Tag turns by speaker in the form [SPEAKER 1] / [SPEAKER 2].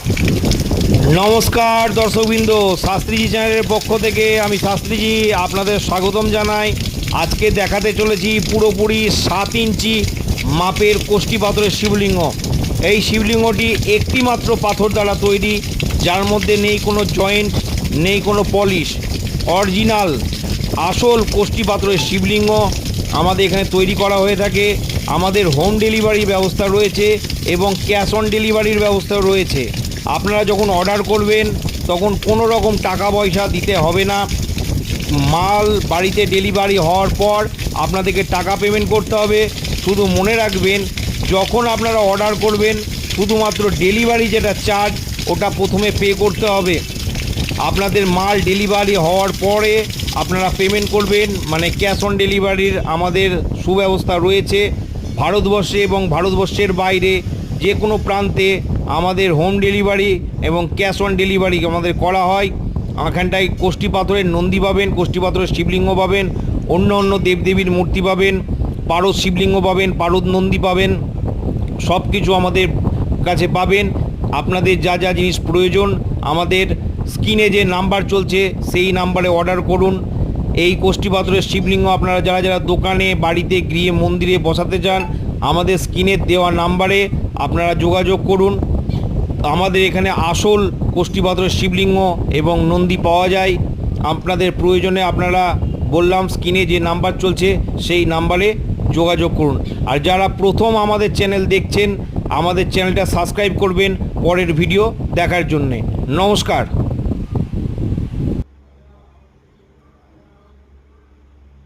[SPEAKER 1] नमस्कार दर्शकबृंद शास्त्रीजी चैनल पक्ष থেকে আমি শাস্ত্রীজি আপনাদের স্বাগতম জানাই। আজকে দেখাতে চলেছি পুরোপুরি 7 ইঞ্চি মাপের কোষ্ঠী পাথরের শিবলিঙ্গ। এই শিবলিঙ্গটি একটি মাত্র পাথর দ্বারা তৈরি, যার মধ্যে নেই কোনো জয়েন্ট, নেই কোনো পলিশ। অরিজিনাল আসল কোষ্ঠী পাথরের শিবলিঙ্গ আমাদের এখানে তৈরি করা হয়ে থাকে। আমাদের হোম ডেলিভারির ব্যবস্থা রয়েছে এবং ক্যাশ অন ডেলিভারির ব্যবস্থা রয়েছে। আপনারা যখন অর্ডার করবেন তখন কোনো রকম টাকা পয়সা দিতে হবে না। মাল বাড়িতে ডেলিভারি হওয়ার পর আপনাদেরকে টাকা পেমেন্ট করতে হবে। শুধু মনে রাখবেন, যখন আপনারা অর্ডার করবেন শুধুমাত্র ডেলিভারি যেটা চার্জ ওটা প্রথমে পে করতে হবে। আপনাদের মাল ডেলিভারি হওয়ার পরে আপনারা পেমেন্ট করবেন, মানে ক্যাশ অন ডেলিভারির আমাদের সুব্যবস্থা রয়েছে। ভারতবর্ষে এবং ভারতবর্ষের বাইরে যে কোনো প্রান্তে আমাদের হোম ডেলিভারি এবং ক্যাশ অন ডেলিভারি আমাদের করা হয়। এখানটায় কোষ্ঠী পাথরের নন্দী পাবেন, কোষ্ঠী পাথরের শিবলিঙ্গ পাবেন, অন্য অন্য দেবদেবীর মূর্তি পাবেন, পারদ শিবলিঙ্গ পাবেন, পারদ নন্দী পাবেন, সব কিছু আমাদের কাছে পাবেন। আপনাদের যা যা জিনিস প্রয়োজন আমাদের স্ক্রিনে যে নাম্বার চলছে সেই নাম্বারে অর্ডার করুন। এই কোষ্ঠী পাথরের শিবলিঙ্গ আপনারা যারা যারা দোকানে, বাড়িতে, গৃহে, মন্দিরে বসাতে চান আমাদের স্ক্রিনের দেওয়া নাম্বারে আপনারা যোগাযোগ করুন। আমাদের এখানে আসল কোষ্ঠী পাথরের শিবলিঙ্গ এবং নন্দী পাওয়া যায়। আপনাদের প্রয়োজনে আপনারা বললাম স্ক্রিনে যে নাম্বার চলছে সেই নাম্বারে যোগাযোগ করুন। আর যারা প্রথম আমাদের চ্যানেল দেখছেন আমাদের চ্যানেলটা সাবস্ক্রাইব করবেন পরের ভিডিও দেখার জন্যে। নমস্কার।